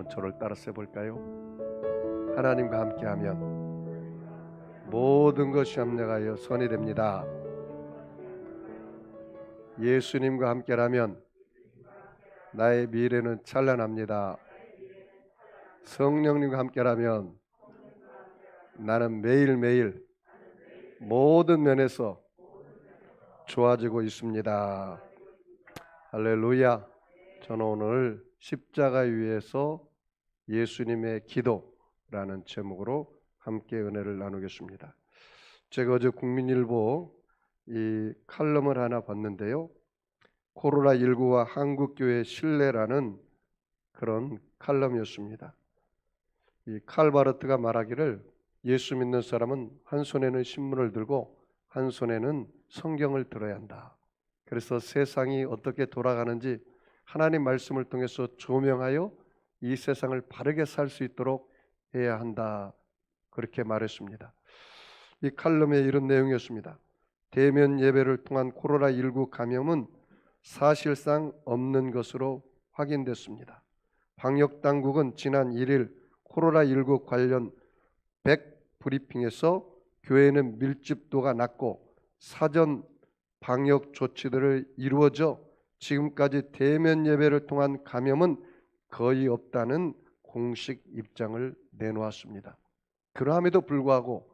한번 저를 따라서 해볼까요? 하나님과 함께하면 모든 것이 합력하여 선이 됩니다. 예수님과 함께라면 나의 미래는 찬란합니다. 성령님과 함께라면 나는 매일매일 모든 면에서 좋아지고 있습니다. 할렐루야. 저는 오늘 십자가 위에서 예수님의 기도라는 제목으로 함께 은혜를 나누겠습니다. 제가 어제 국민일보 이 칼럼을 하나 봤는데요. 코로나19와 한국교회 신뢰라는 그런 칼럼이었습니다. 이 칼바르트가 말하기를 예수 믿는 사람은 한 손에는 신문을 들고 한 손에는 성경을 들어야 한다. 그래서 세상이 어떻게 돌아가는지 하나님 말씀을 통해서 조명하여 이 세상을 바르게 살 수 있도록 해야 한다. 그렇게 말했습니다. 이 칼럼에 이런 내용이었습니다. 대면 예배를 통한 코로나19 감염은 사실상 없는 것으로 확인됐습니다. 방역당국은 지난 1일 코로나19 관련 100 브리핑에서 교회는 밀집도가 낮고 사전 방역 조치들을 이루어져 지금까지 대면 예배를 통한 감염은 거의 없다는 공식 입장을 내놓았습니다. 그럼에도 불구하고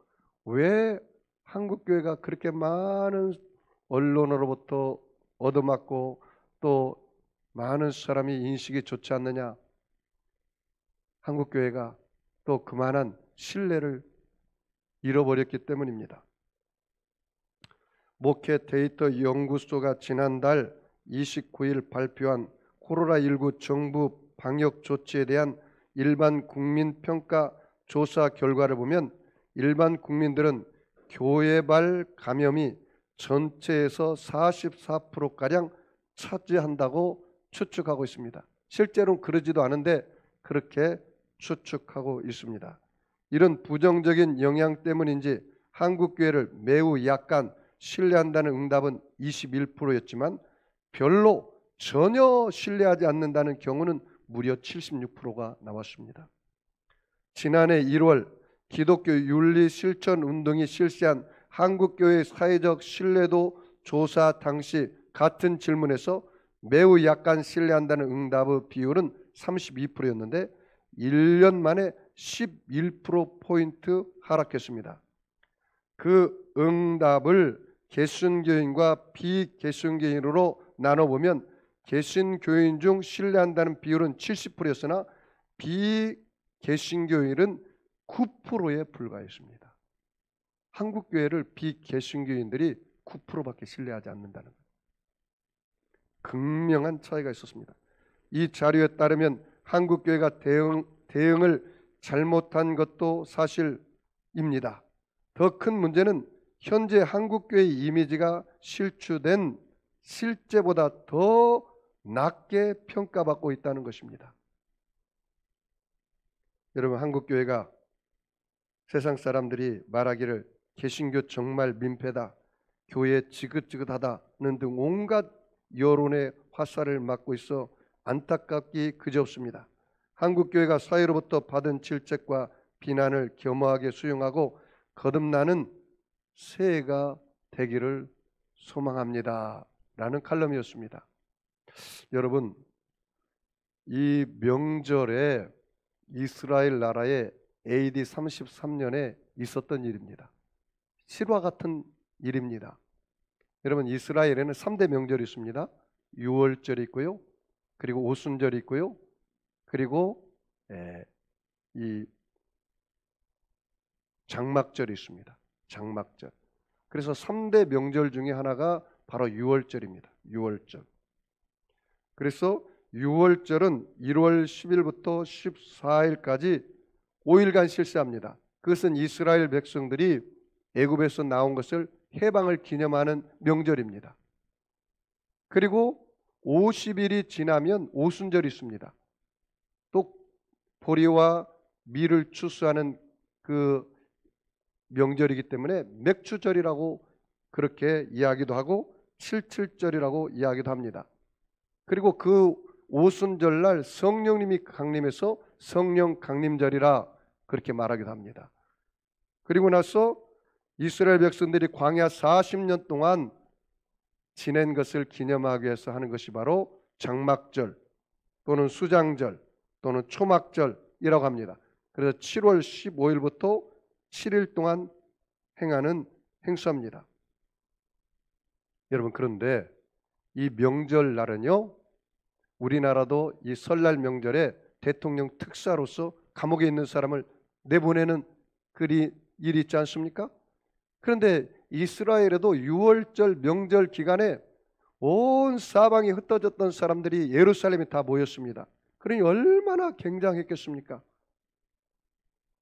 왜 한국교회가 그렇게 많은 언론으로부터 얻어맞고 또 많은 사람이 인식이 좋지 않느냐? 한국교회가 또 그만한 신뢰를 잃어버렸기 때문입니다. 목회 데이터 연구소가 지난달 29일 발표한 코로나19 정부 방역 조치에 대한 일반 국민 평가 조사 결과를 보면 일반 국민들은 교회발 감염이 전체에서 44%가량 차지한다고 추측하고 있습니다. 실제로는 그러지도 않은데 그렇게 추측하고 있습니다. 이런 부정적인 영향 때문인지 한국교회를 매우 약간 신뢰한다는 응답은 21%였지만 별로 전혀 신뢰하지 않는다는 경우는 무려 76%가 나왔습니다. 지난해 1월 기독교 윤리 실천 운동이 실시한 한국교회 사회적 신뢰도 조사 당시 같은 질문에서 매우 약간 신뢰한다는 응답의 비율은 32%였는데 1년 만에 11%포인트 하락했습니다. 그 응답을 개신교인과 비개신교인으로 나눠보면 개신교인 중 신뢰한다는 비율은 70%였으나 비개신교인은 9%에 불과했습니다. 한국교회를 비개신교인들이 9%밖에 신뢰하지 않는다는 것. 극명한 차이가 있었습니다. 이 자료에 따르면 한국교회가 대응을 잘못한 것도 사실입니다. 더 큰 문제는 현재 한국교회의 이미지가 실추된 실제보다 더 낮게 평가받고 있다는 것입니다. 여러분, 한국교회가 세상 사람들이 말하기를 개신교 정말 민폐다, 교회 지긋지긋하다는 등 온갖 여론의 화살을 맞고 있어 안타깝기 그지없습니다. 한국교회가 사회로부터 받은 질책과 비난을 겸허하게 수용하고 거듭나는 새해가 되기를 소망합니다. 라는 칼럼이었습니다. 여러분, 이 명절에 이스라엘 나라의 AD 33년에 있었던 일입니다. 실화 같은 일입니다. 여러분, 이스라엘에는 3대 명절이 있습니다. 유월절이 있고요, 그리고 오순절이 있고요, 그리고 이 장막절이 있습니다. 장막절. 그래서 3대 명절 중에 하나가 바로 유월절입니다. 유월절. 그래서 유월절은 1월 10일부터 14일까지 5일간 실시합니다. 그것은 이스라엘 백성들이 애굽에서 나온 것을 해방을 기념하는 명절입니다. 그리고 50일이 지나면 오순절이 있습니다. 또 보리와 밀을 추수하는 그 명절이기 때문에 맥추절이라고 그렇게 이야기도 하고 칠칠절이라고 이야기도 합니다. 그리고 그 오순절날 성령님이 강림해서 성령 강림절이라 그렇게 말하기도 합니다. 그리고 나서 이스라엘 백성들이 광야 40년 동안 지낸 것을 기념하기 위해서 하는 것이 바로 장막절 또는 수장절 또는 초막절이라고 합니다. 그래서 7월 15일부터 7일 동안 행하는 행사입니다. 여러분, 그런데 이 명절날은요, 우리나라도 이 설날 명절에 대통령 특사로서 감옥에 있는 사람을 내보내는 일이 있지 않습니까? 그런데 이스라엘에도 6월절 명절 기간에 온 사방이 흩어졌던 사람들이 예루살렘에 다 모였습니다. 그러니 얼마나 굉장했겠습니까?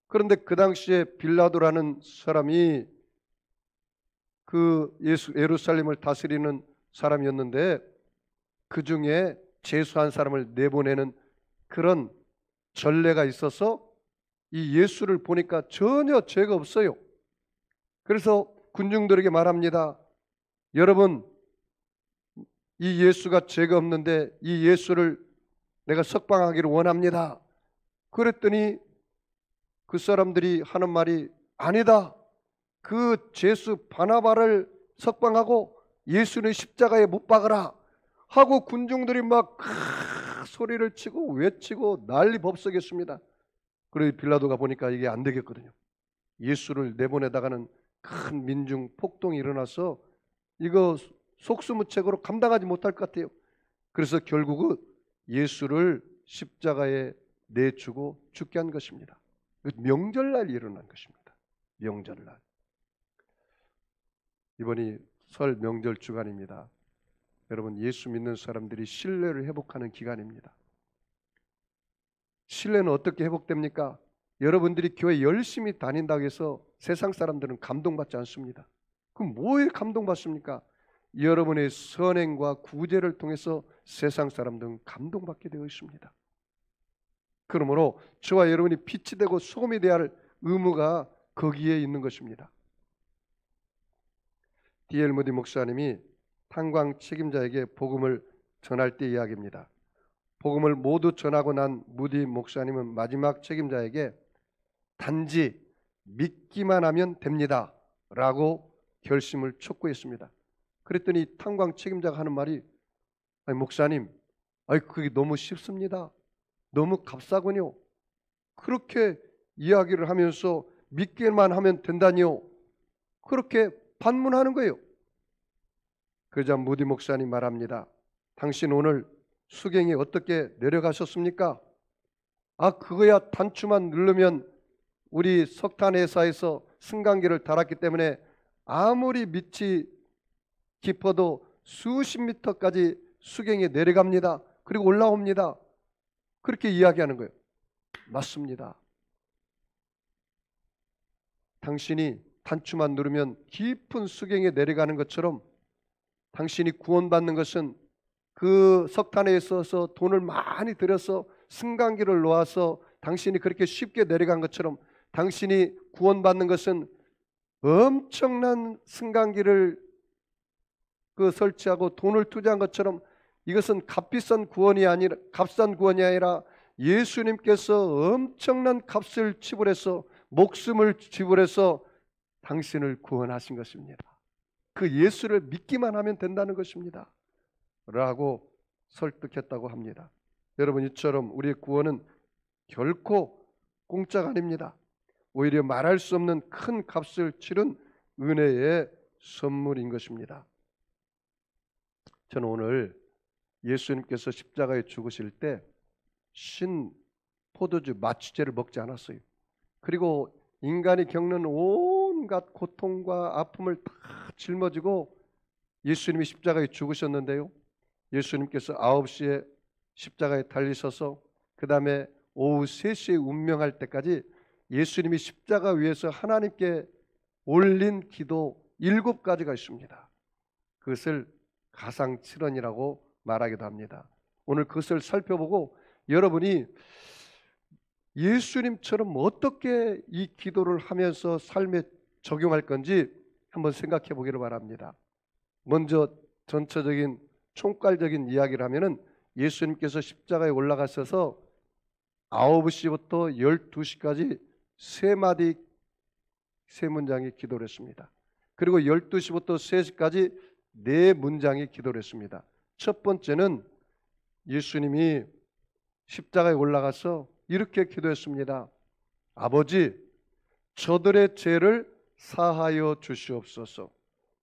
그런데 그 당시에 빌라도라는 사람이 그 예루살렘을 다스리는 사람이었는데 그 중에 죄수한 사람을 내보내는 그런 전례가 있어서 이 예수를 보니까 전혀 죄가 없어요. 그래서 군중들에게 말합니다. 여러분, 이 예수가 죄가 없는데 이 예수를 내가 석방하기를 원합니다. 그랬더니 그 사람들이 하는 말이 아니다. 그 죄수 바나바를 석방하고 예수는 십자가에 못 박으라 하고 군중들이 막 소리를 치고 외치고 난리 법석이었습니다. 그래서 빌라도가 보니까 이게 안 되겠거든요. 예수를 내보내다가는 큰 민중 폭동이 일어나서 이거 속수무책으로 감당하지 못할 것 같아요. 그래서 결국은 예수를 십자가에 내주고 죽게 한 것입니다. 명절날 일어난 것입니다. 명절날. 이번이 설 명절 주간입니다. 여러분, 예수 믿는 사람들이 신뢰를 회복하는 기간입니다. 신뢰는 어떻게 회복됩니까? 여러분들이 교회 열심히 다닌다고 해서 세상 사람들은 감동받지 않습니다. 그럼 뭐에 감동받습니까? 여러분의 선행과 구제를 통해서 세상 사람들은 감동받게 되어 있습니다. 그러므로 저와 여러분이 빛이 되고 소금이 되어야 할 의무가 거기에 있는 것입니다. D.L. 무디 목사님이 탄광 책임자에게 복음을 전할 때 이야기입니다. 복음을 모두 전하고 난 무디 목사님은 마지막 책임자에게 단지 믿기만 하면 됩니다 라고 결심을 촉구했습니다. 그랬더니 탄광 책임자가 하는 말이 아니 목사님, 그게 너무 쉽습니다. 너무 값싸군요. 그렇게 이야기를 하면서 믿기만 하면 된다니요. 그렇게 반문하는 거예요. 그러자 무디 목사님 말합니다. 당신 오늘 수경에 어떻게 내려가셨습니까? 그거야 단추만 누르면 우리 석탄회사에서 승강기를 달았기 때문에 아무리 밑이 깊어도 수십 미터까지 수경에 내려갑니다. 그리고 올라옵니다. 그렇게 이야기하는 거예요. 맞습니다. 당신이 단추만 누르면 깊은 수경에 내려가는 것처럼 당신이 구원받는 것은 그 석탄에 있어서 돈을 많이 들여서 승강기를 놓아서 당신이 그렇게 쉽게 내려간 것처럼 당신이 구원받는 것은 엄청난 승강기를 설치하고 돈을 투자한 것처럼 이것은 값싼 구원이 아니라 예수님께서 엄청난 값을 지불해서 목숨을 지불해서 당신을 구원하신 것입니다. 그 예수를 믿기만 하면 된다는 것입니다. 라고 설득했다고 합니다. 여러분, 이처럼 우리의 구원은 결코 공짜가 아닙니다. 오히려 말할 수 없는 큰 값을 치른 은혜의 선물인 것입니다. 저는 오늘 예수님께서 십자가에 죽으실 때 신 포도주 마취제를 먹지 않았어요. 그리고 인간이 겪는 온갖 고통과 아픔을 다 짊어지고 예수님이 십자가에 죽으셨는데요. 예수님께서 9시에 십자가에 달리셔서 그 다음에 오후 3시에 운명할 때까지 예수님이 십자가 위에서 하나님께 올린 기도 7가지가 있습니다. 그것을 가상칠언이라고 말하기도 합니다. 오늘 그것을 살펴보고 여러분이 예수님처럼 어떻게 이 기도를 하면서 삶에 적용할 건지 한번 생각해 보기를 바랍니다. 먼저 전체적인 총괄적인 이야기를 하면은 예수님께서 십자가에 올라가셔서 9시부터 12시까지 세 마디 세 문장의 기도를 했습니다. 그리고 12시부터 3시까지 네 문장의 기도를 했습니다. 첫 번째는 예수님이 십자가에 올라가서 이렇게 기도했습니다. 아버지, 저들의 죄를 사하여 주시옵소서.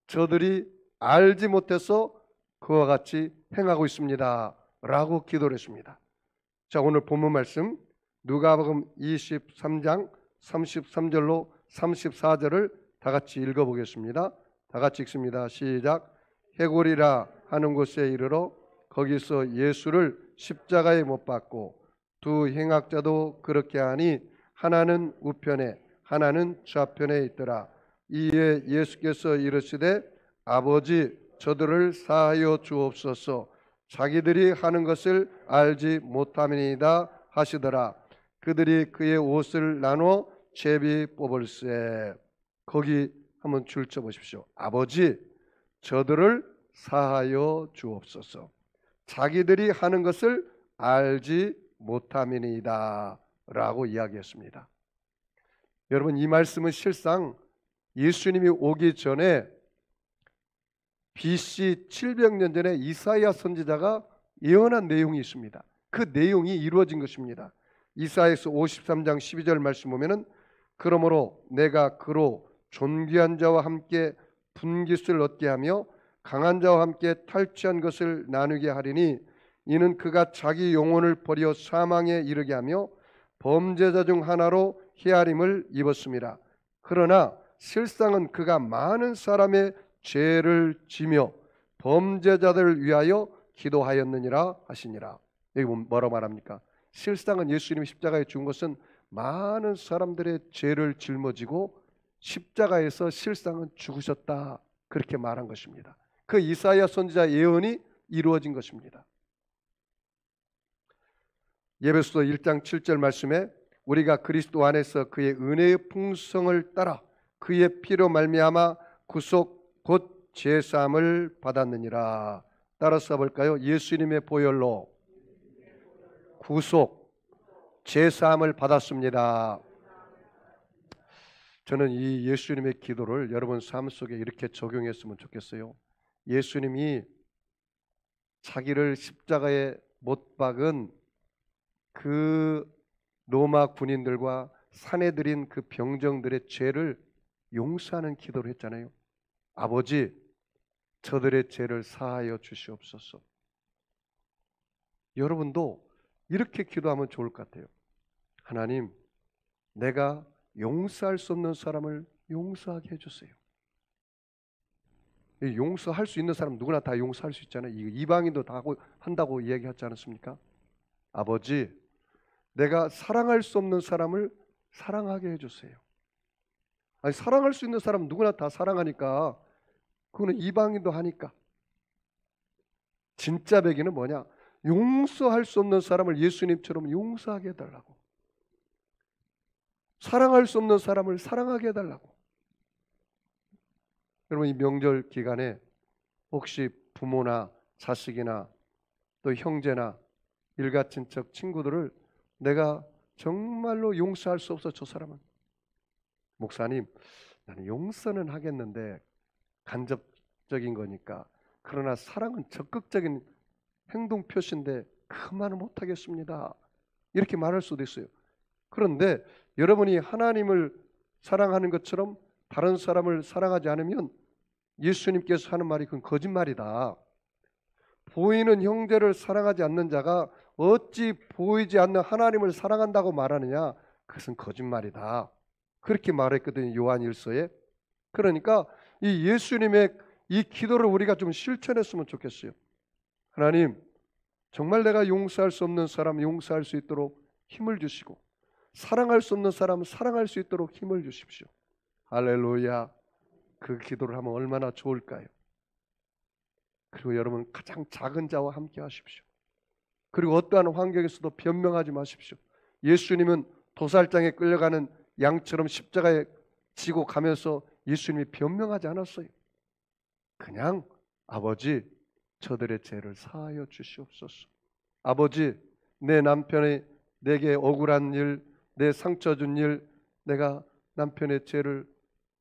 저들이 알지 못해서 그와 같이 행하고 있습니다. 라고 기도를 했습니다. 자, 오늘 본문 말씀 누가복음 23장 33절로 34절을 다 같이 읽어보겠습니다. 다 같이 읽습니다. 시작. 해골이라 하는 곳에 이르러 거기서 예수를 십자가에 못 박고 두 행악자도 그렇게 하니 하나는 우편에 하나는 좌편에 있더라. 이에 예수께서 이르시되 아버지 저들을 사하여 주옵소서. 자기들이 하는 것을 알지 못함이니이다 하시더라. 그들이 그의 옷을 나눠 제비 뽑을세. 거기 한번 줄 쳐보십시오. 아버지 저들을 사하여 주옵소서. 자기들이 하는 것을 알지 못함이니이다 라고 이야기했습니다. 여러분, 이 말씀은 실상 예수님이 오기 전에 BC 700년 전에 이사야 선지자가 예언한 내용이 있습니다. 그 내용이 이루어진 것입니다. 이사야서 53장 12절 말씀 보면은 그러므로 내가 그로 존귀한 자와 함께 분깃을 얻게 하며 강한 자와 함께 탈취한 것을 나누게 하리니 이는 그가 자기 영혼을 버려 사망에 이르게 하며 범죄자 중 하나로 헤아림을 입었습니다. 그러나 실상은 그가 많은 사람의 죄를 지며 범죄자들을 위하여 기도하였느니라 하시니라. 여기 뭐라고 말합니까? 실상은 예수님이 십자가에 죽은 것은 많은 사람들의 죄를 짊어지고 십자가에서 실상은 죽으셨다, 그렇게 말한 것입니다. 그 이사야 선지자 예언이 이루어진 것입니다. 예배소 1장 7절 말씀에 우리가 그리스도 안에서 그의 은혜의 풍성을 따라 그의 피로 말미암아 구속 곧 제사함을 받았느니라. 따라서 볼까요? 예수님의 보혈로 구속 제사함을 받았습니다. 저는 이 예수님의 기도를 여러분 삶 속에 이렇게 적용했으면 좋겠어요. 예수님이 자기를 십자가에 못 박은 그 로마 군인들과 사내들인 그 병정들의 죄를 용서하는 기도를 했잖아요. 아버지, 저들의 죄를 사하여 주시옵소서. 여러분도 이렇게 기도하면 좋을 것 같아요. 하나님, 내가 용서할 수 없는 사람을 용서하게 해주세요. 용서할 수 있는 사람 누구나 다 용서할 수 있잖아요. 이방인도 다 한다고 이야기하지 않았습니까? 아버지, 내가 사랑할 수 없는 사람을 사랑하게 해주세요. 아니, 사랑할 수 있는 사람 누구나 다 사랑하니까, 그거는 이방인도 하니까. 진짜 배기는 뭐냐? 용서할 수 없는 사람을 예수님처럼 용서하게 해달라고. 사랑할 수 없는 사람을 사랑하게 해달라고. 여러분, 이 명절 기간에 혹시 부모나 자식이나 또 형제나 일가친척 친구들을 내가 정말로 용서할 수 없어, 저 사람은. 목사님, 나는 용서는 하겠는데 간접적인 거니까. 그러나 사랑은 적극적인 행동 표시인데 그 말은 못하겠습니다. 이렇게 말할 수도 있어요. 그런데 여러분이 하나님을 사랑하는 것처럼 다른 사람을 사랑하지 않으면 예수님께서 하는 말이 그건 거짓말이다. 보이는 형제를 사랑하지 않는 자가 어찌 보이지 않는 하나님을 사랑한다고 말하느냐? 그것은 거짓말이다. 그렇게 말했거든요, 요한일서에. 그러니까 이 예수님의 이 기도를 우리가 좀 실천했으면 좋겠어요. 하나님, 정말 내가 용서할 수 없는 사람 용서할 수 있도록 힘을 주시고, 사랑할 수 없는 사람 사랑할 수 있도록 힘을 주십시오. 할렐루야. 그 기도를 하면 얼마나 좋을까요? 그리고 여러분, 가장 작은 자와 함께 하십시오. 그리고 어떠한 환경에서도 변명하지 마십시오. 예수님은 도살장에 끌려가는 양처럼 십자가에 지고 가면서 예수님이 변명하지 않았어요. 그냥 아버지, 저들의 죄를 사하여 주시옵소서. 아버지, 내 남편의 내게 억울한 일, 내 상처 준 일, 내가 남편의 죄를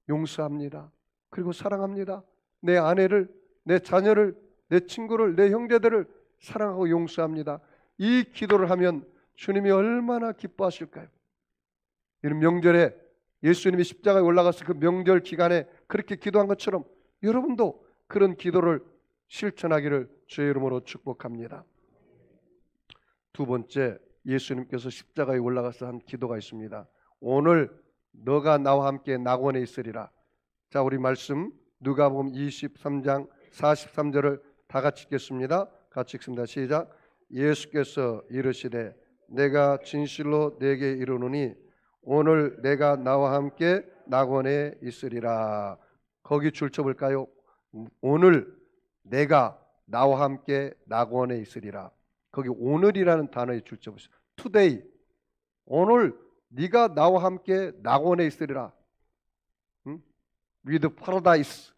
용서합니다. 그리고 사랑합니다. 내 아내를, 내 자녀를, 내 친구를, 내 형제들을 사랑하고 용서합니다. 이 기도를 하면 주님이 얼마나 기뻐하실까요? 이런 명절에 예수님이 십자가에 올라가서 그 명절 기간에 그렇게 기도한 것처럼 여러분도 그런 기도를 실천하기를 주의 이름으로 축복합니다. 두 번째, 예수님께서 십자가에 올라가서 한 기도가 있습니다. 오늘 너가 나와 함께 낙원에 있으리라. 자, 우리 말씀 누가복음 23장 43절을 다 같이 읽겠습니다. 같이 읽습니다. 시작. 예수께서 이르시되 내가 진실로 내게 이르노니 오늘 내가 나와 함께 낙원에 있으리라. 거기 줄 쳐볼까요? 오늘 내가 나와 함께 낙원에 있으리라. 거기 오늘이라는 단어에 줄 쳐보세요. Today. 오늘 네가 나와 함께 낙원에 있으리라. With paradise.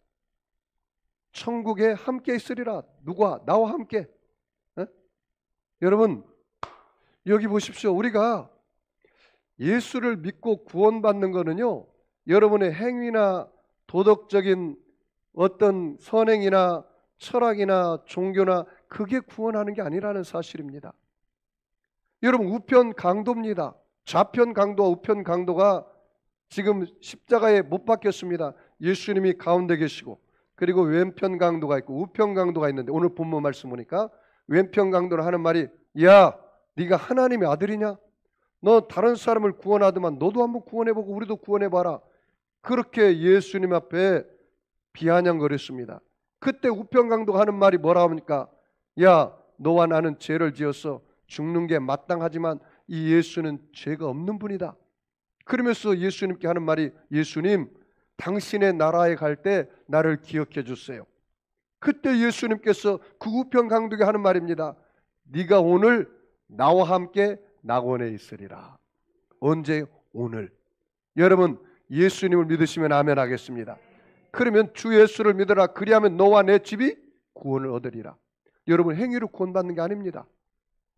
천국에 함께 있으리라. 누가? 나와 함께. 여러분 여기 보십시오. 우리가 예수를 믿고 구원받는 것은요, 여러분의 행위나 도덕적인 어떤 선행이나 철학이나 종교나 그게 구원하는 게 아니라는 사실입니다. 여러분 우편 강도입니다. 좌편 강도와 우편 강도가 지금 십자가에 못 박혔습니다. 예수님이 가운데 계시고 그리고 왼편 강도가 있고 우편 강도가 있는데 오늘 본문 말씀 보니까 왼편 강도는 하는 말이 야 네가 하나님의 아들이냐? 너 다른 사람을 구원하더만 너도 한번 구원해보고 우리도 구원해봐라. 그렇게 예수님 앞에 비아냥거렸습니다. 그때 우편 강도가 하는 말이 뭐라 합니까? 야 너와 나는 죄를 지어서 죽는 게 마땅하지만 이 예수는 죄가 없는 분이다. 그러면서 예수님께 하는 말이 예수님 당신의 나라에 갈 때 나를 기억해 주세요. 그때 예수님께서 그 우편 강도에게 하는 말입니다. 네가 오늘 나와 함께 낙원에 있으리라. 언제? 오늘. 여러분 예수님을 믿으시면 아멘 하겠습니다. 그러면 주 예수를 믿어라. 그리하면 너와 내 집이 구원을 얻으리라. 여러분 행위로 구원받는 게 아닙니다.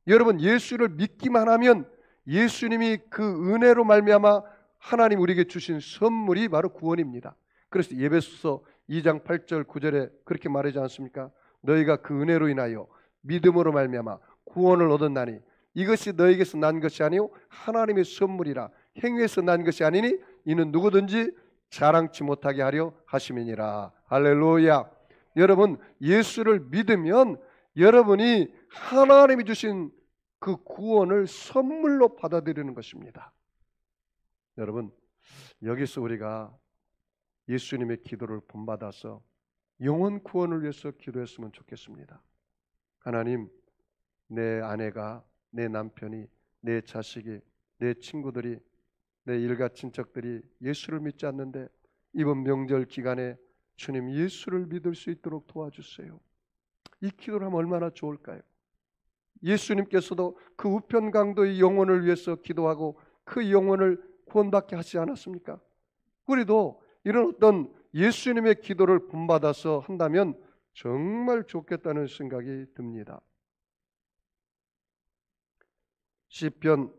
여러분 예수를 믿기만 하면 예수님이 그 은혜로 말미암아 하나님 우리에게 주신 선물이 바로 구원입니다. 그래서 에베소서 2장 8절 9절에 그렇게 말하지 않습니까? 너희가 그 은혜로 인하여 믿음으로 말미암아 구원을 얻었나니 이것이 너희에게서 난 것이 아니요 하나님의 선물이라. 행위에서 난 것이 아니니 이는 누구든지 자랑치 못하게 하려 하심이니라. 할렐루야. 여러분 예수를 믿으면 여러분이 하나님이 주신 그 구원을 선물로 받아들이는 것입니다. 여러분 여기서 우리가 예수님의 기도를 본받아서 영혼 구원을 위해서 기도했으면 좋겠습니다. 하나님, 내 아내가, 내 남편이, 내 자식이, 내 친구들이, 내 일가 친척들이 예수를 믿지 않는데 이번 명절 기간에 주님 예수를 믿을 수 있도록 도와주세요. 이 기도를 하면 얼마나 좋을까요? 예수님께서도 그 우편 강도의 영혼을 위해서 기도하고 그 영혼을 구원받게 하지 않았습니까? 우리도 이런 어떤 예수님의 기도를 본받아서 한다면 정말 좋겠다는 생각이 듭니다. 시편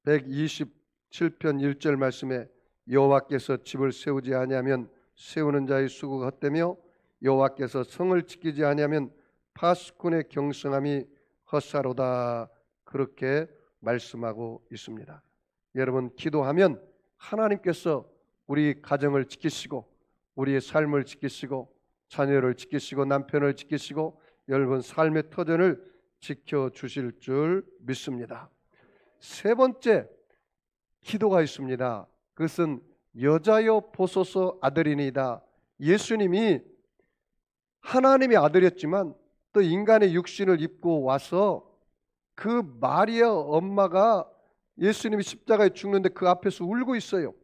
127편 1절 말씀에 여호와께서 집을 세우지 아니하면 세우는 자의 수고가 헛되며 여호와께서 성을 지키지 아니하면 파수꾼의 경성함이 헛사로다. 그렇게 말씀하고 있습니다. 여러분 기도하면 하나님께서 우리 가정을 지키시고 우리의 삶을 지키시고 자녀를 지키시고 남편을 지키시고 여러분 삶의 터전을 지켜주실 줄 믿습니다. 세 번째 기도가 있습니다. 그것은 여자여 보소서 아들이니이다. 예수님이 하나님의 아들이었지만 또 인간의 육신을 입고 와서 그 마리아 엄마가 예수님이 십자가에 죽는데 그 앞에서 울고 있어요.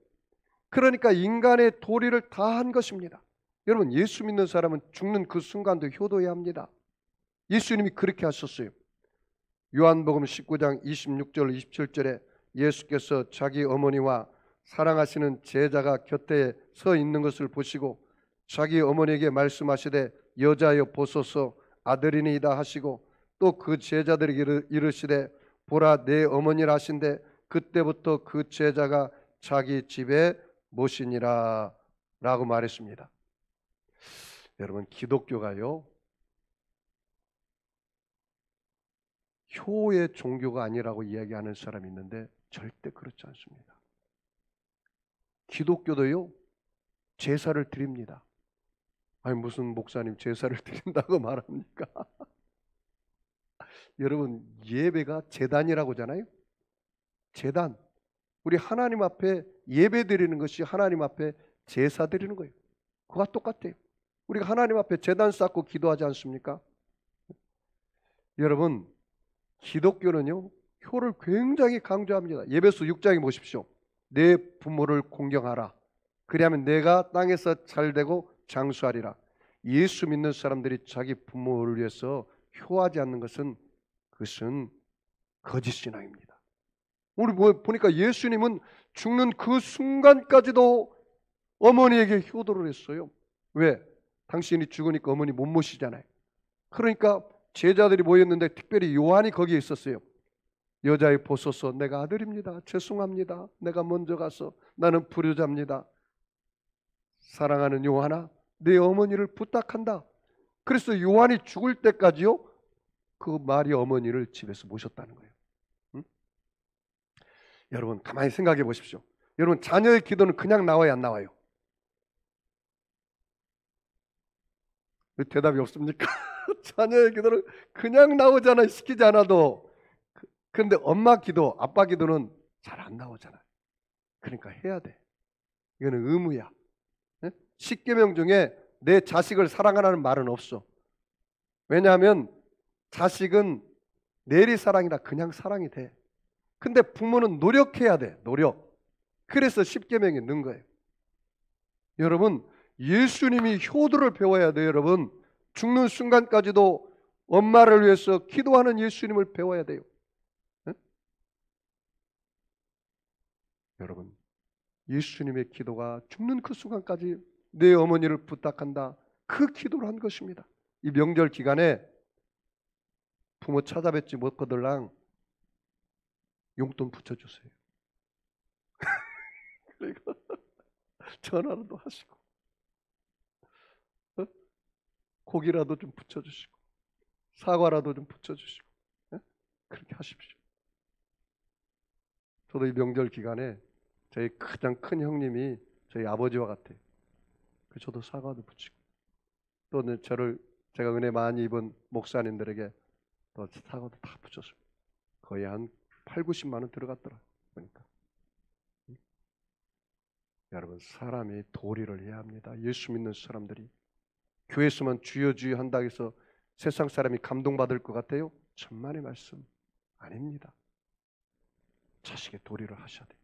그러니까 인간의 도리를 다 한 것입니다. 여러분 예수 믿는 사람은 죽는 그 순간도 효도해야 합니다. 예수님이 그렇게 하셨어요. 요한복음 19장 26절 27절에 예수께서 자기 어머니와 사랑하시는 제자가 곁에 서 있는 것을 보시고 자기 어머니에게 말씀하시되 여자여 보소서 아들이니이다 하시고 또 그 제자들에게 이르시되 보라 내 어머니라 하신대 그때부터 그 제자가 자기 집에 모시니라 라고 말했습니다. 여러분, 기독교가요 효의 종교가 아니라고 이야기하는 사람이 있는데 절대 그렇지 않습니다. 기독교도요 제사를 드립니다. 아니 무슨 목사님 제사를 드린다고 말합니까? 여러분, 예배가 제단이라고 하잖아요. 제단. 우리 하나님 앞에 예배 드리는 것이 하나님 앞에 제사 드리는 거예요. 그와 똑같아요. 우리가 하나님 앞에 제단 쌓고 기도하지 않습니까? 여러분, 기독교는요 효를 굉장히 강조합니다. 예배서 6장에 보십시오. 내 부모를 공경하라. 그리하면 내가 땅에서 잘되고 장수하리라. 예수 믿는 사람들이 자기 부모를 위해서 효하지 않는 것은 그것은 거짓 신앙입니다. 우리 보니까 예수님은 죽는 그 순간까지도 어머니에게 효도를 했어요. 왜? 당신이 죽으니까 어머니 못 모시잖아요. 그러니까 제자들이 모였는데 특별히 요한이 거기에 있었어요. 여자의 보소서, 내가 아들입니다. 죄송합니다. 내가 먼저 가서 나는 불효자입니다. 사랑하는 요한아, 내 어머니를 부탁한다. 그래서 요한이 죽을 때까지요 그 마리 어머니를 집에서 모셨다는 거예요. 응? 여러분 가만히 생각해 보십시오. 여러분, 자녀의 기도는 그냥 나와요, 안 나와요? 왜 대답이 없습니까? 자녀의 기도는 그냥 나오잖아요, 시키지 않아도. 그런데 엄마 기도, 아빠 기도는 잘 안 나오잖아요. 그러니까 해야 돼. 이거는 의무야. 네? 10계명 중에 내 자식을 사랑하라는 말은 없어. 왜냐하면 자식은 내리사랑이라 그냥 사랑이 돼. 근데 부모는 노력해야 돼. 노력. 그래서 10계명에 넣은 거예요. 여러분, 예수님이 효도를 배워야 돼요. 여러분, 죽는 순간까지도 엄마를 위해서 기도하는 예수님을 배워야 돼요. 네? 여러분, 예수님의 기도가 죽는 그 순간까지 내 어머니를 부탁한다, 그 기도를 한 것입니다. 이 명절 기간에 부모 찾아뵙지 못하들랑 용돈 붙여주세요. 그리고 전화라도 하시고 고기라도 좀 붙여주시고 사과라도 좀 붙여주시고 그렇게 하십시오. 저도 이 명절 기간에 저희 가장 큰 형님이 저희 아버지와 같아요. 저도 사과도 붙이고 또 제가 은혜 많이 입은 목사님들에게 또 사과도 다 붙였어요. 거의 한 8, 90만 원 들어갔더라 보니까. 여러분, 사람이 도리를 해야 합니다. 예수 믿는 사람들이 교회에서만 주여 주여 한다고 해서 세상 사람이 감동받을 것 같아요? 천만의 말씀 아닙니다. 자식의 도리를 하셔야 돼요.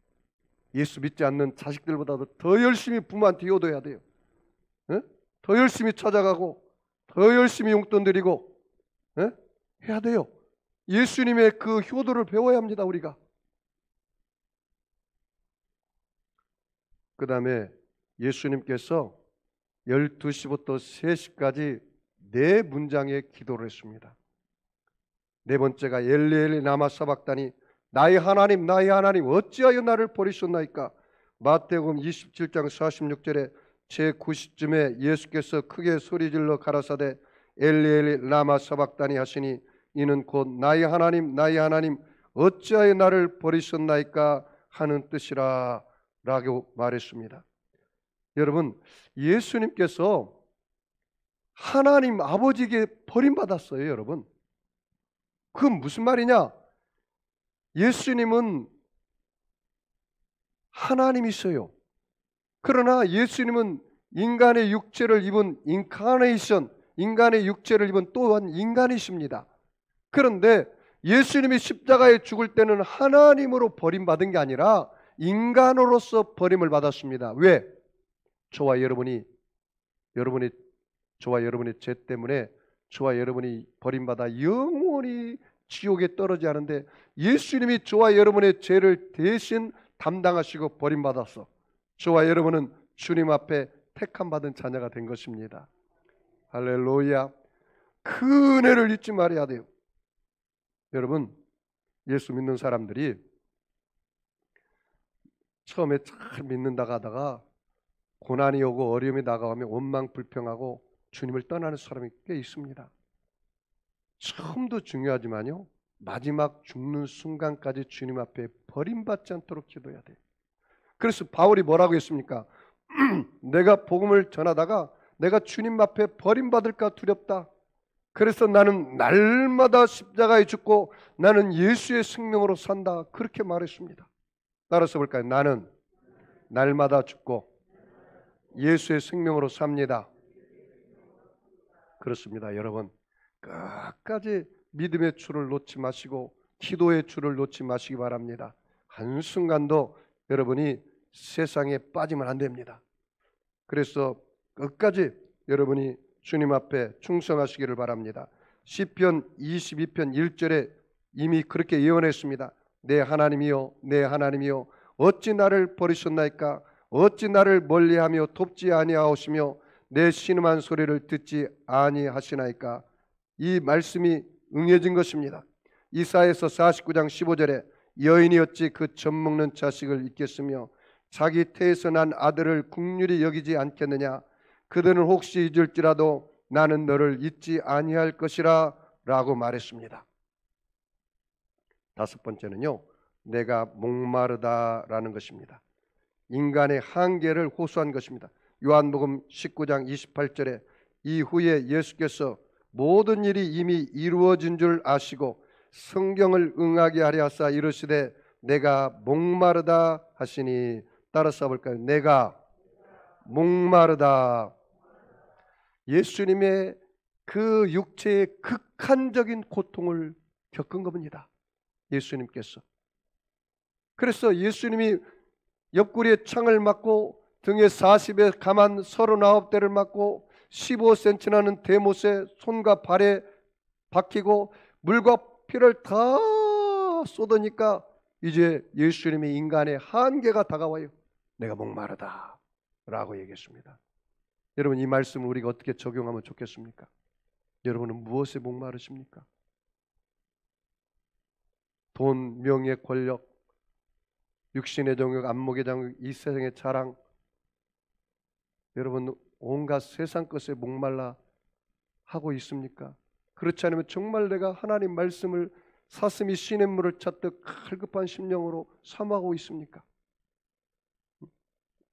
예수 믿지 않는 자식들보다도 더 열심히 부모한테 효도해야 돼요. 에? 더 열심히 찾아가고 더 열심히 용돈 드리고 해야 돼요. 예수님의 그 효도를 배워야 합니다. 우리가. 그 다음에 예수님께서 12시부터 3시까지 4문장의 기도를 했습니다. 네 번째가 엘리 엘리 라마 사박다니, 나의 하나님 나의 하나님 어찌하여 나를 버리셨나이까. 마태복음 27장 46절에 제9시쯤에 예수께서 크게 소리질러 가라사대 엘리 엘리 라마 사박다니 하시니 이는 곧 나의 하나님 나의 하나님 어찌하여 나를 버리셨나이까 하는 뜻이라 라고 말했습니다. 여러분, 예수님께서 하나님 아버지에게 버림받았어요. 여러분, 그건 무슨 말이냐? 예수님은 하나님이셔요. 그러나 예수님은 인간의 육체를 입은 인카네이션, 인간의 육체를 입은 또한 인간이십니다. 그런데 예수님이 십자가에 죽을 때는 하나님으로 버림받은 게 아니라 인간으로서 버림을 받았습니다. 왜? 저와 여러분의 죄 때문에 저와 여러분이 버림받아 영원히 지옥에 떨어지지 않은데 예수님이 저와 여러분의 죄를 대신 담당하시고 버림받아서 저와 여러분은 주님 앞에 택함받은 자녀가 된 것입니다. 할렐루야. 그 은혜를 잊지 말아야 돼요. 여러분, 예수 믿는 사람들이 처음에 잘 믿는다가 하다가 고난이 오고 어려움이 다가오면 원망불평하고 주님을 떠나는 사람이 꽤 있습니다. 처음도 중요하지만요, 마지막 죽는 순간까지 주님 앞에 버림받지 않도록 기도해야 돼요. 그래서 바울이 뭐라고 했습니까? 내가 복음을 전하다가 내가 주님 앞에 버림받을까 두렵다. 그래서 나는 날마다 십자가에 죽고 나는 예수의 생명으로 산다. 그렇게 말했습니다. 따라서 볼까요? 나는 날마다 죽고 예수의 생명으로 삽니다. 그렇습니다. 여러분, 끝까지 믿음의 줄을 놓지 마시고 기도의 줄을 놓지 마시기 바랍니다. 한순간도 여러분이 세상에 빠지면 안 됩니다. 그래서 끝까지 여러분이 주님 앞에 충성하시기를 바랍니다. 시편 22편 1절에 이미 그렇게 예언했습니다. 내 하나님이여, 내 하나님이여, 어찌 나를 버리셨나이까? 어찌 나를 멀리하며 돕지 아니하오시며 내 신음한 소리를 듣지 아니하시나이까? 이 말씀이 응해진 것입니다. 이사야서 49장 15절에 여인이 어찌 그 젖먹는 자식을 잊겠으며 자기 태에서 난 아들을 긍휼히 여기지 않겠느냐? 그들은 혹시 잊을지라도 나는 너를 잊지 아니할 것이라 라고 말했습니다. 다섯 번째는요, 내가 목마르다라는 것입니다. 인간의 한계를 호소한 것입니다. 요한복음 19장 28절에 이후에 예수께서 모든 일이 이미 이루어진 줄 아시고 성경을 응하게 하려 하사 이르시되 내가 목마르다 하시니, 따라서 볼까요? 내가 목마르다. 예수님의 그 육체의 극한적인 고통을 겪은 겁니다. 예수님께서. 그래서 예수님이 옆구리에 창을 맞고 등에 40에 가만 39대를 맞고 15cm 나는 대못에 손과 발에 박히고 물과 피를 다 쏟으니까 이제 예수님이 인간의 한계가 다가와요. 내가 목마르다 라고 얘기했습니다. 여러분, 이 말씀을 우리가 어떻게 적용하면 좋겠습니까? 여러분은 무엇에 목마르십니까? 돈, 명예, 권력, 육신의 정욕, 안목의 정욕, 이 세상의 자랑, 여러분 온갖 세상 것에 목말라 하고 있습니까? 그렇지 않으면 정말 내가 하나님 말씀을 사슴이 시냇물을 찾듯 갈급한 심령으로 사모하고 있습니까?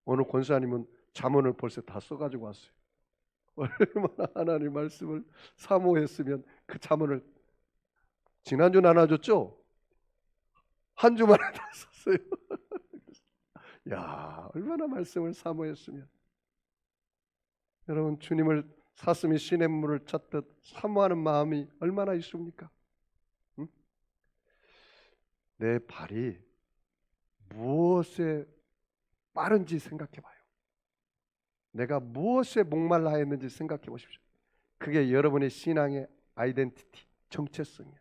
오늘 권사님은 잠언을 벌써 다 써가지고 왔어요. 얼마나 하나님 말씀을 사모했으면 그 잠언을 지난주 나눠줬죠? 한 주 만에 다 썼어요. 야, 얼마나 말씀을 사모했으면. 여러분, 주님을 사슴이 시냇물을 찾듯 사모하는 마음이 얼마나 있습니까? 응? 내 발이 무엇에 빠른지 생각해 봐요. 내가 무엇에 목말라 했는지 생각해 보십시오. 그게 여러분의 신앙의 아이덴티티, 정체성이에요.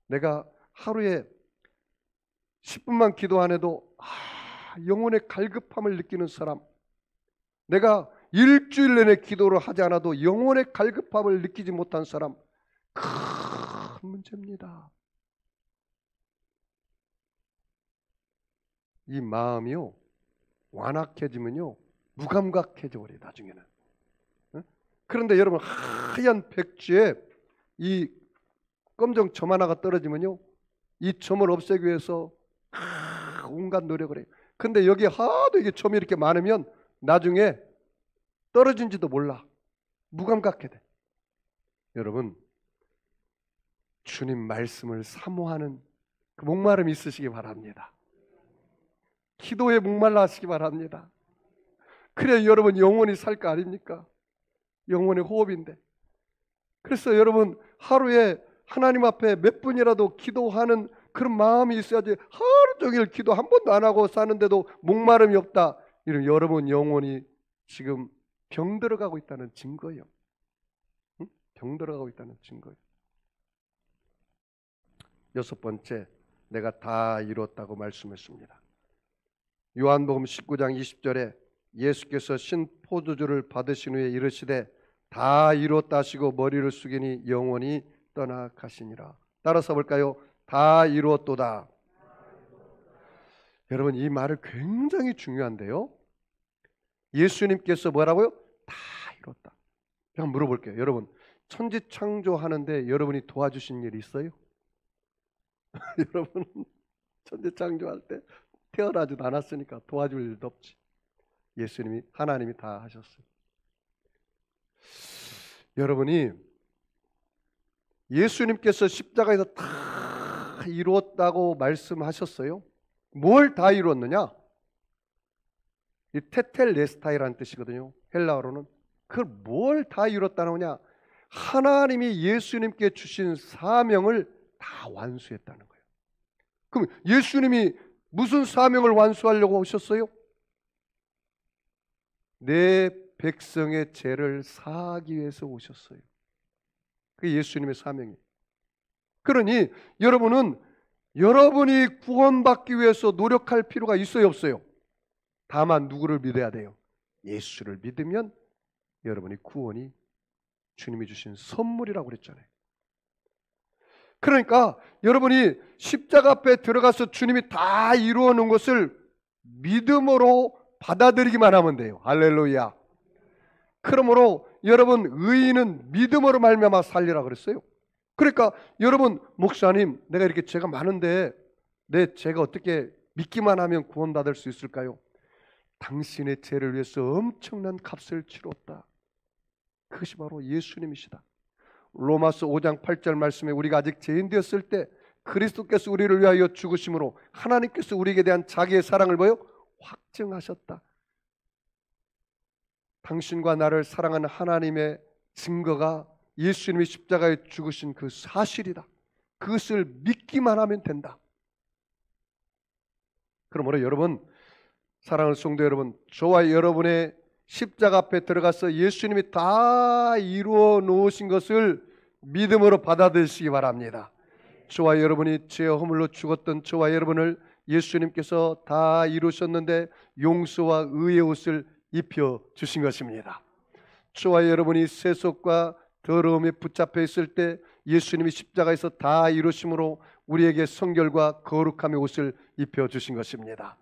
내가 하루에 10분만 기도 안 해도 영혼의 갈급함을 느끼는 사람, 내가 일주일 내내 기도를 하지 않아도 영혼의 갈급함을 느끼지 못한 사람, 큰 문제입니다. 이 마음이요, 완악해지면요 무감각해져 버려요, 나중에는. 그런데 여러분, 하얀 백지에 이 검정 점 하나가 떨어지면요 이 점을 없애기 위해서 온갖 노력을 해요. 근데 여기 하도 이게 점이 이렇게 많으면 나중에 떨어진지도 몰라. 무감각해 돼. 여러분, 주님 말씀을 사모하는 그 목마름이 있으시기 바랍니다. 기도에 목말라 하시기 바랍니다. 그래야 여러분 영혼이 살 거 아닙니까? 영혼의 호흡인데. 그래서 여러분 하루에 하나님 앞에 몇 분이라도 기도하는 그런 마음이 있어야지, 하루 종일 기도 한 번도 안 하고 사는데도 목마름이 없다, 이러면 여러분 영혼이 지금 병 들어가고 있다는 증거예요. 응? 병 들어가고 있다는 증거예요. 여섯 번째, 내가 다 이뤘다고 말씀했습니다. 요한복음 19장 20절에 예수께서 신 포도주를 받으신 후에 이르시되 다 이뤘다 하시고 머리를 숙이니 영원히 떠나가시니라. 따라서 볼까요? 다 이루었도다. 여러분, 이 말은 굉장히 중요한데요. 예수님께서 뭐라고요? 다 이뤘다. 제가 물어볼게요. 여러분, 천지창조하는데 여러분이 도와주신 일 있어요? 여러분, 천지창조할 때 태어나지도 않았으니까 도와줄 일도 없지. 예수님이, 하나님이 다 하셨어요. 여러분이 예수님께서 십자가에서 다 이루었다고 말씀하셨어요. 뭘 다 이루었느냐? 이 테텔레스타이라는 뜻이거든요. 헬라어로는. 그걸 뭘 다 이뤘다는 거냐? 하나님이 예수님께 주신 사명을 다 완수했다는 거예요. 그럼 예수님이 무슨 사명을 완수하려고 오셨어요? 내 백성의 죄를 사하기 위해서 오셨어요. 그게 예수님의 사명이에요. 그러니 여러분은 여러분이 구원받기 위해서 노력할 필요가 있어요, 없어요? 다만 누구를 믿어야 돼요? 예수를 믿으면 여러분이 구원이 주님이 주신 선물이라고 그랬잖아요. 그러니까 여러분이 십자가 앞에 들어가서 주님이 다 이루어 놓은 것을 믿음으로 받아들이기만 하면 돼요. 할렐루야. 그러므로 여러분, 의인은 믿음으로 말미암아 살리라 그랬어요. 그러니까 여러분, 목사님, 내가 이렇게 죄가 많은데 내 죄가 어떻게 믿기만 하면 구원받을 수 있을까요? 당신의 죄를 위해서 엄청난 값을 치렀다. 그것이 바로 예수님이시다. 로마서 5장 8절 말씀에 우리가 아직 죄인 되었을 때 그리스도께서 우리를 위하여 죽으심으로 하나님께서 우리에게 대한 자기의 사랑을 뭐요? 확증하셨다. 당신과 나를 사랑하는 하나님의 증거가 예수님이 십자가에 죽으신 그 사실이다. 그것을 믿기만 하면 된다. 그러므로 여러분, 사랑하는 성도 여러분, 저와 여러분의 십자가 앞에 들어가서 예수님이 다 이루어 놓으신 것을 믿음으로 받아들이시기 바랍니다. 저와 여러분이 죄 허물로 죽었던 저와 여러분을 예수님께서 다 이루셨는데 용서와 의의 옷을 입혀 주신 것입니다. 저와 여러분이 세속과 더러움에 붙잡혀 있을 때 예수님이 십자가에서 다 이루심으로 우리에게 성결과 거룩함의 옷을 입혀 주신 것입니다.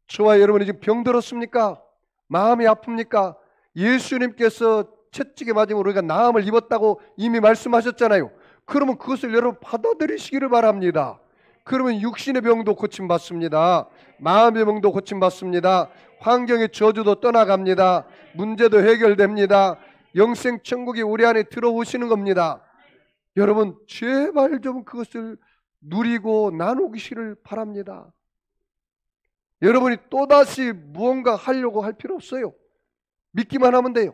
저와 여러분이 지금 병들었습니까? 마음이 아픕니까? 예수님께서 채찍에 맞으면 우리가 나음을 입었다고 이미 말씀하셨잖아요. 그러면 그것을 여러분 받아들이시기를 바랍니다. 그러면 육신의 병도 고침받습니다. 마음의 병도 고침받습니다. 환경의 저주도 떠나갑니다. 문제도 해결됩니다. 영생 천국이 우리 안에 들어오시는 겁니다. 여러분, 제발 좀 그것을 누리고 나누기를 바랍니다. 여러분이 또다시 무언가 하려고 할 필요 없어요. 믿기만 하면 돼요.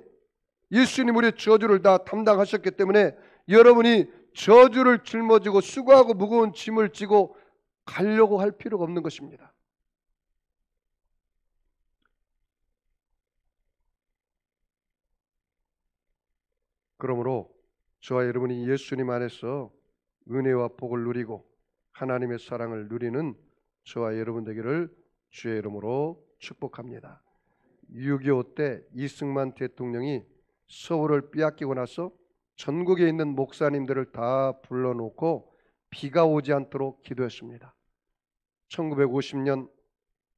예수님 우리의 저주를 다 담당하셨기 때문에 여러분이 저주를 짊어지고 수고하고 무거운 짐을 지고 가려고 할 필요가 없는 것입니다. 그러므로 저와 여러분이 예수님 안에서 은혜와 복을 누리고 하나님의 사랑을 누리는 저와 여러분 되기를 주의 이름으로 축복합니다. 6.25 때 이승만 대통령이 서울을 빼앗기고 나서 전국에 있는 목사님들을 다 불러놓고 비가 오지 않도록 기도했습니다. 1950년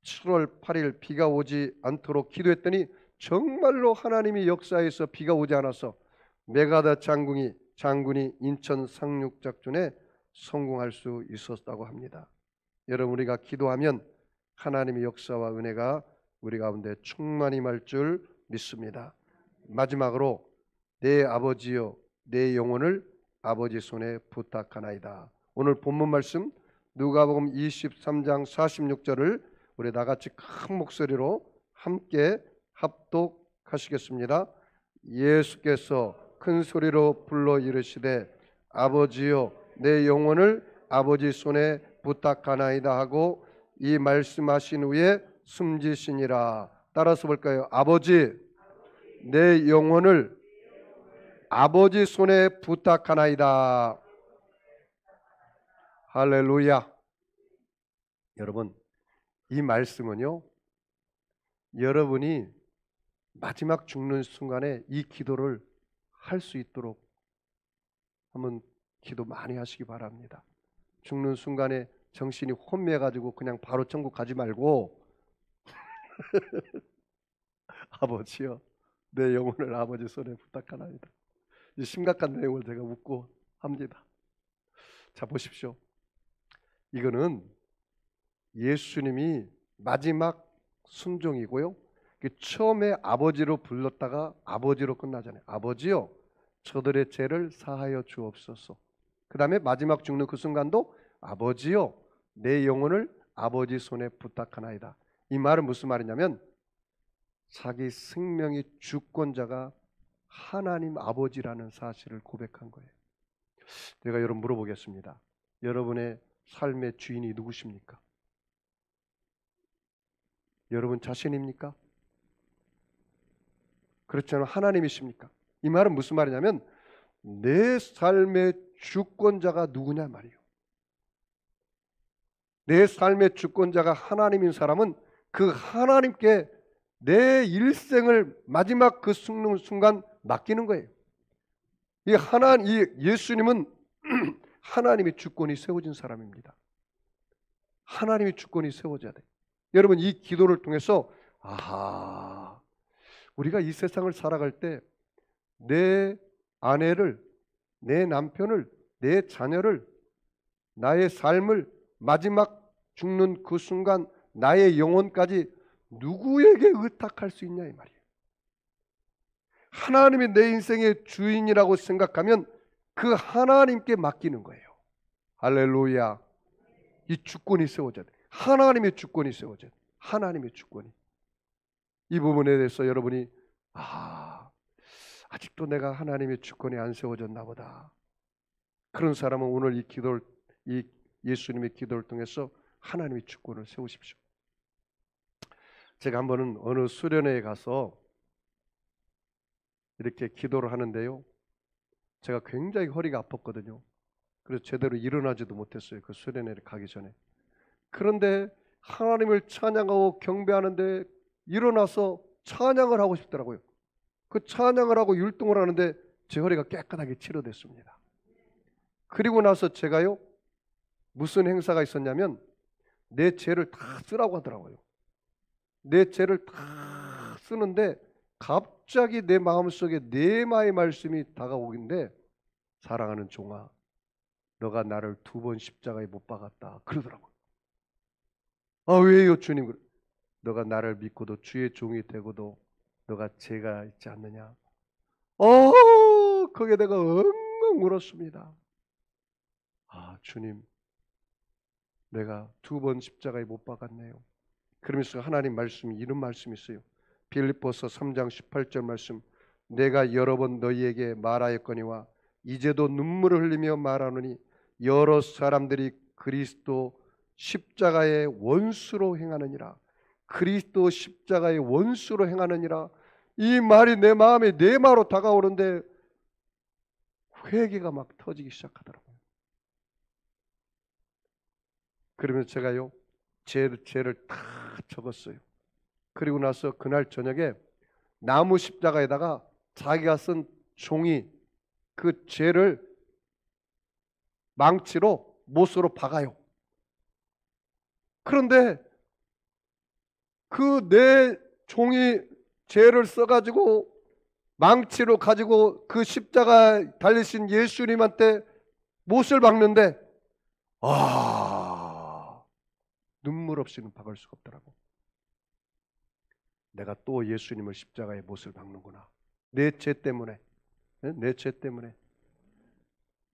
7월 8일 비가 오지 않도록 기도했더니 정말로 하나님이 역사에서 비가 오지 않아서 메가다 장군이 인천 상륙작전에 성공할 수 있었다고 합니다. 여러분, 우리가 기도하면 하나님의 역사와 은혜가 우리 가운데 충만히 임할 줄 믿습니다. 마지막으로 내 아버지여 내 영혼을 아버지 손에 부탁하나이다. 오늘 본문 말씀 누가복음 23장 46절을 우리 나같이 큰 목소리로 함께 합독하시겠습니다. 예수께서 큰 소리로 불러 이르시되 아버지여 내 영혼을 아버지 손에 부탁하나이다 하고 이 말씀하신 후에 숨지시니라. 따라서 볼까요? 아버지 내 영혼을 아버지 손에 부탁하나이다. 할렐루야. 여러분, 이 말씀은요, 여러분이 마지막 죽는 순간에 이 기도를 할 수 있도록 한번 기도 많이 하시기 바랍니다. 죽는 순간에 정신이 혼미해가지고 그냥 바로 천국 가지 말고 아버지요, 내 영혼을 아버지 손에 부탁하나이다. 이 심각한 내용을 제가 묻고 합니다. 자, 보십시오. 이거는 예수님이 마지막 순종이고요. 처음에 아버지로 불렀다가 아버지로 끝나잖아요. 아버지요, 저들의 죄를 사하여 주옵소서. 그 다음에 마지막 죽는 그 순간도 아버지요, 내 영혼을 아버지 손에 부탁하나이다. 이 말은 무슨 말이냐면 자기 생명의 주권자가 하나님 아버지라는 사실을 고백한 거예요. 제가 여러분 물어보겠습니다. 여러분의 삶의 주인이 누구십니까? 여러분 자신입니까? 그렇잖아요. 하나님이십니까? 이 말은 무슨 말이냐면 내 삶의 주권자가 누구냐 말이에요. 내 삶의 주권자가 하나님인 사람은 그 하나님께 내 일생을 마지막 그 순간 맡기는 거예요. 이 예수님은 하나님의 주권이 세워진 사람입니다. 하나님의 주권이 세워져야 돼. 여러분, 이 기도를 통해서 아하, 우리가 이 세상을 살아갈 때 내 아내를, 내 남편을, 내 자녀를, 나의 삶을 마지막 죽는 그 순간 나의 영혼까지 누구에게 의탁할 수 있냐 이 말이에요. 하나님이 내 인생의 주인이라고 생각하면 그 하나님께 맡기는 거예요. 할렐루야. 이 주권이 세워져야 돼. 하나님의 주권이 세워져야 돼. 하나님의 주권이. 이 부분에 대해서 여러분이 아직도 내가 하나님의 주권이 안 세워졌나 보다. 그런 사람은 오늘 이 예수님의 기도를 통해서 하나님의 주권을 세우십시오. 제가 한 번은 어느 수련회에 가서 이렇게 기도를 하는데요, 제가 굉장히 허리가 아팠거든요. 그래서 제대로 일어나지도 못했어요. 그 수련회를 가기 전에. 그런데 하나님을 찬양하고 경배하는데 일어나서 찬양을 하고 싶더라고요. 그 찬양을 하고 율동을 하는데 제 허리가 깨끗하게 치료됐습니다. 그리고 나서 제가요, 무슨 행사가 있었냐면 내 죄를 다 쓰라고 하더라고요. 내 죄를 다 쓰는데 갑자기 내 마음속에 네마의 말씀이 다가오긴데, 사랑하는 종아, 너가 나를 2번 십자가에 못 박았다 그러더라고요. 왜요 주님? 너가 나를 믿고도 주의 종이 되고도 너가 죄가 있지 않느냐. 거기에 내가 엉엉 울었습니다. 주님, 내가 2번 십자가에 못 박았네요. 그러면서 하나님 말씀이 이런 말씀이 있어요. 빌립보서 3장 18절 말씀. 내가 여러 번 너희에게 말하였거니와 이제도 눈물을 흘리며 말하노니 여러 사람들이 그리스도 십자가의 원수로 행하느니라. 그리스도 십자가의 원수로 행하느니라. 이 말이 내 마음에 네마로 다가오는데 회개가 막 터지기 시작하더라고요. 그러면서 제가요, 죄를 다 적었어요. 그리고 나서 그날 저녁에 나무 십자가에다가 자기가 쓴 종이 그 죄를 망치로 못으로 박아요. 그런데 그 내 종이 죄를 써가지고 망치로 가지고 그 십자가 달리신 예수님한테 못을 박는데 눈물 없이는 박을 수가 없더라고. 내가 또 예수님을 십자가에 못을 박는구나. 내 죄 때문에. 내 죄 때문에.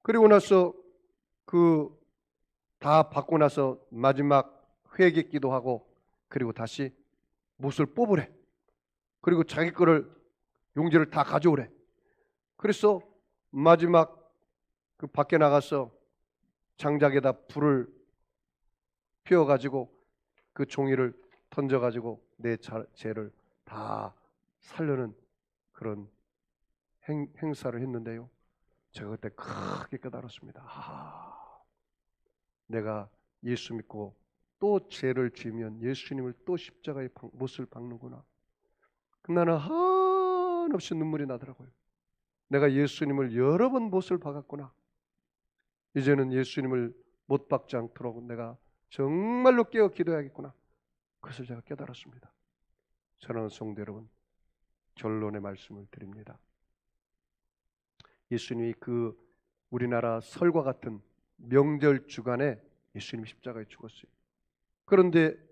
그리고 나서 다 받고 나서 마지막 회개 기도하고 그리고 다시 못을 뽑으래. 그리고 자기 거를 용지를 다 가져오래. 그래서 마지막 그 밖에 나가서 장작에다 불을 피워가지고 그 종이를 던져가지고 내 죄를 다 살려는 그런 행사를 했는데요, 제가 그때 크게 깨달았습니다. 내가 예수 믿고 또 죄를 지으면 예수님을 또 십자가에 못을 박는구나. 나는 한없이 눈물이 나더라고요. 내가 예수님을 여러 번 못을 박았구나. 이제는 예수님을 못 박지 않도록 내가 정말로 깨어 기도해야겠구나. 그것을 제가 깨달았습니다. 사랑하는 성도 여러분, 결론의 말씀을 드립니다. 예수님이 그 우리나라 설과 같은 명절 주간에 예수님이 십자가에 죽었어요.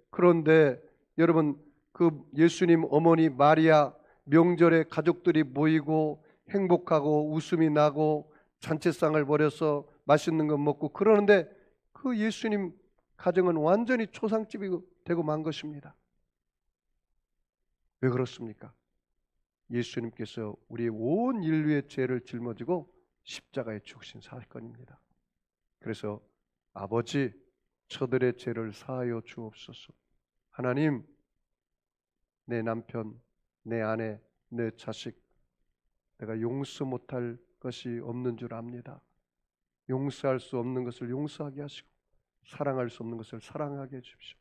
그런데 여러분, 그 예수님 어머니 마리아 명절에 가족들이 모이고 행복하고 웃음이 나고 잔치상을 벌여서 맛있는 거 먹고 그러는데 그 예수님 가정은 완전히 초상집이 되고 만 것입니다. 왜 그렇습니까? 예수님께서 우리의 온 인류의 죄를 짊어지고 십자가에 죽으신 사건입니다. 그래서 아버지, 저들의 죄를 사하여 주옵소서. 하나님, 내 남편, 내 아내, 내 자식, 내가 용서 못할 것이 없는 줄 압니다. 용서할 수 없는 것을 용서하게 하시고 사랑할 수 없는 것을 사랑하게 해주십시오.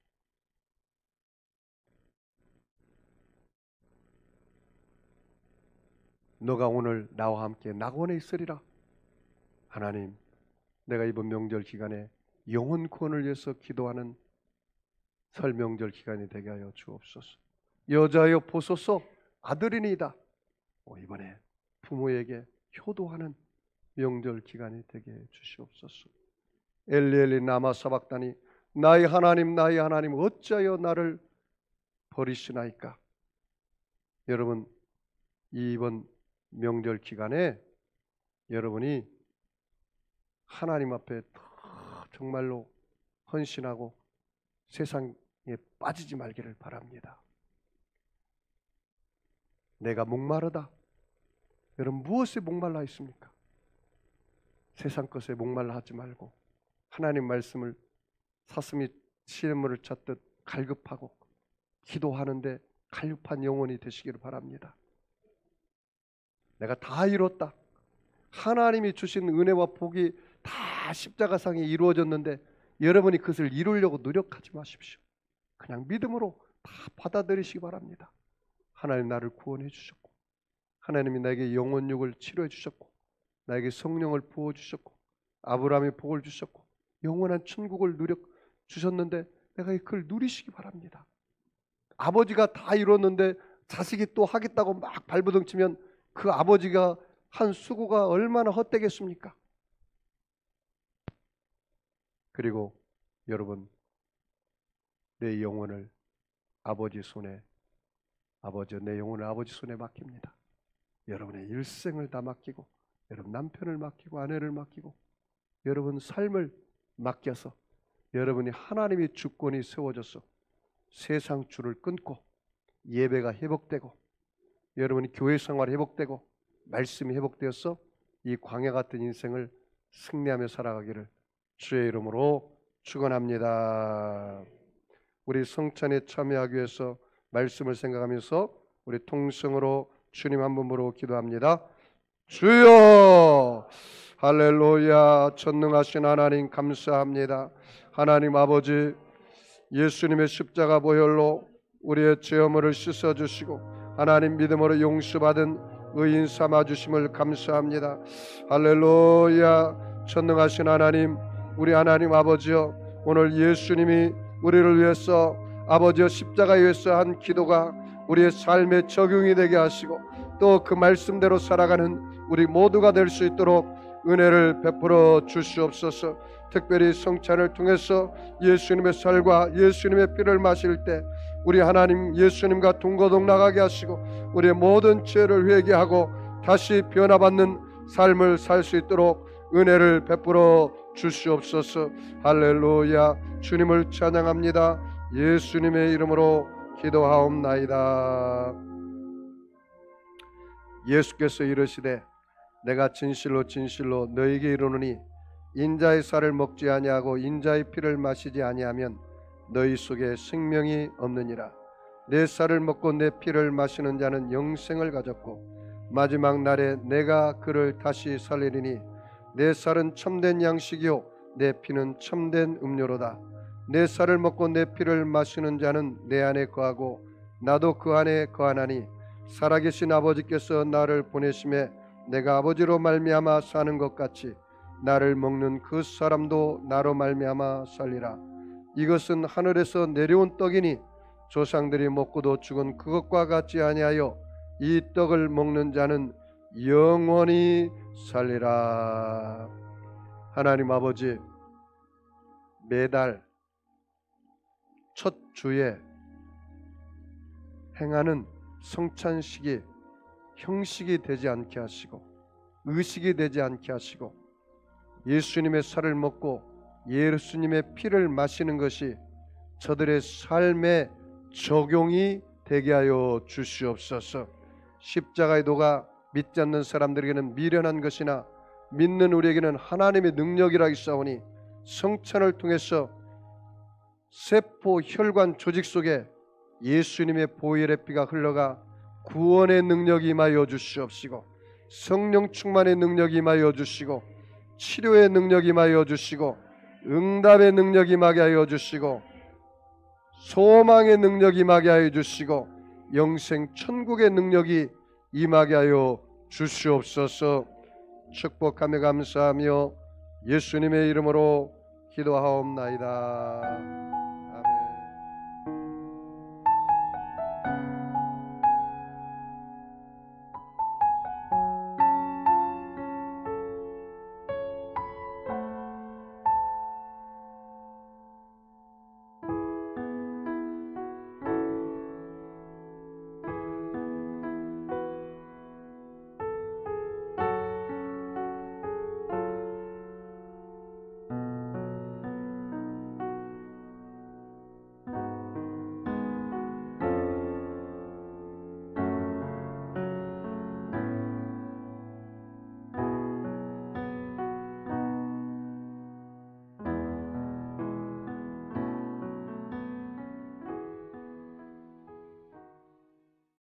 너가 오늘 나와 함께 낙원에 있으리라. 하나님, 내가 이번 명절 기간에 영혼 구원을 위해서 기도하는 설 명절 기간이 되게 하여 주옵소서. 여자여 보소서 아들이니이다. 이번에 부모에게 효도하는 명절 기간이 되게 해 주시옵소서. 엘리엘리 라마 사박다니, 나의 하나님 어찌하여 나를 버리시나이까. 여러분, 이번 명절 기간에 여러분이 하나님 앞에 정말로 헌신하고 세상에 빠지지 말기를 바랍니다. 내가 목마르다. 여러분, 무엇에 목말라 있습니까? 세상 것에 목말라 하지 말고 하나님 말씀을 사슴이 시냇물을 찾듯 갈급하고 기도하는데 갈급한 영혼이 되시기를 바랍니다. 내가 다 이뤘다. 하나님이 주신 은혜와 복이 다 십자가상에 이루어졌는데 여러분이 그것을 이루려고 노력하지 마십시오. 그냥 믿음으로 다 받아들이시기 바랍니다. 하나님 나를 구원해 주셨고, 하나님이 나에게 영혼육을 치료해 주셨고, 나에게 성령을 부어 주셨고, 아브라함의 복을 주셨고, 영원한 천국을 누려 주셨는데 내가 그걸 누리시기 바랍니다. 아버지가 다 이뤘는데 자식이 또 하겠다고 막 발버둥치면 그 아버지가 한 수고가 얼마나 헛되겠습니까? 그리고 여러분, 내 영혼을 아버지 손에, 내 영혼을 아버지 손에 맡깁니다. 여러분의 일생을 다 맡기고, 여러분 남편을 맡기고, 아내를 맡기고, 여러분 삶을 맡겨서 여러분이 하나님의 주권이 세워져서 세상 줄을 끊고 예배가 회복되고, 여러분이 교회 생활이 회복되고 말씀이 회복되어서 이 광야 같은 인생을 승리하며 살아가기를 주의 이름으로 축원합니다. 우리 성찬에 참여하기 위해서 말씀을 생각하면서 우리 통성으로 주님 한 분으로 기도합니다. 주여, 할렐루야. 전능하신 하나님 감사합니다. 하나님 아버지, 예수님의 십자가 보혈로 우리의 죄어물을 씻어주시고 하나님 믿음으로 용서받은 의인 삼아주심을 감사합니다. 할렐루야. 전능하신 하나님, 우리 하나님 아버지여, 오늘 예수님이 우리를 위해서 아버지여 십자가에 위해서 한 기도가 우리의 삶에 적용이 되게 하시고 또 그 말씀대로 살아가는 우리 모두가 될 수 있도록 은혜를 베풀어 주시옵소서. 특별히 성찬을 통해서 예수님의 살과 예수님의 피를 마실 때 우리 하나님 예수님과 동거동락하게 하시고 우리의 모든 죄를 회개하고 다시 변화받는 삶을 살 수 있도록 은혜를 베풀어 주시옵소서. 할렐루야. 주님을 찬양합니다. 예수님의 이름으로 기도하옵나이다. 예수께서 이르시되 내가 진실로 진실로 너희에게 이르노니 인자의 살을 먹지 아니하고 인자의 피를 마시지 아니하면 너희 속에 생명이 없느니라. 내 살을 먹고 내 피를 마시는 자는 영생을 가졌고 마지막 날에 내가 그를 다시 살리리니 내 살은 참된 양식이요 내 피는 참된 음료로다. 내 살을 먹고 내 피를 마시는 자는 내 안에 거하고 나도 그 안에 거하나니 살아계신 아버지께서 나를 보내심에 내가 아버지로 말미암아 사는 것 같이 나를 먹는 그 사람도 나로 말미암아 살리라. 이것은 하늘에서 내려온 떡이니 조상들이 먹고도 죽은 그것과 같지 아니하여 이 떡을 먹는 자는 영원히 살리라. 하나님 아버지, 매달 첫 주에 행하는 성찬식이 형식이 되지 않게 하시고 의식이 되지 않게 하시고 예수님의 살을 먹고 예수님의 피를 마시는 것이 저들의 삶에 적용이 되게 하여 주시옵소서. 십자가의 도가 믿지 않는 사람들에게는 미련한 것이나 믿는 우리에게는 하나님의 능력이라 있사오니 성찬을 통해서 세포 혈관 조직 속에 예수님의 보혈의 피가 흘러가 구원의 능력이 임하여 주시옵시고 성령 충만의 능력이 임하여 주시고 치료의 능력이 임하여 주시고 응답의 능력이 임하게 하여 주시고 소망의 능력이 임하게 하여 주시고 영생 천국의 능력이 임하게 하여 주시옵소서. 축복하며 감사하며 예수님의 이름으로 기도하옵나이다.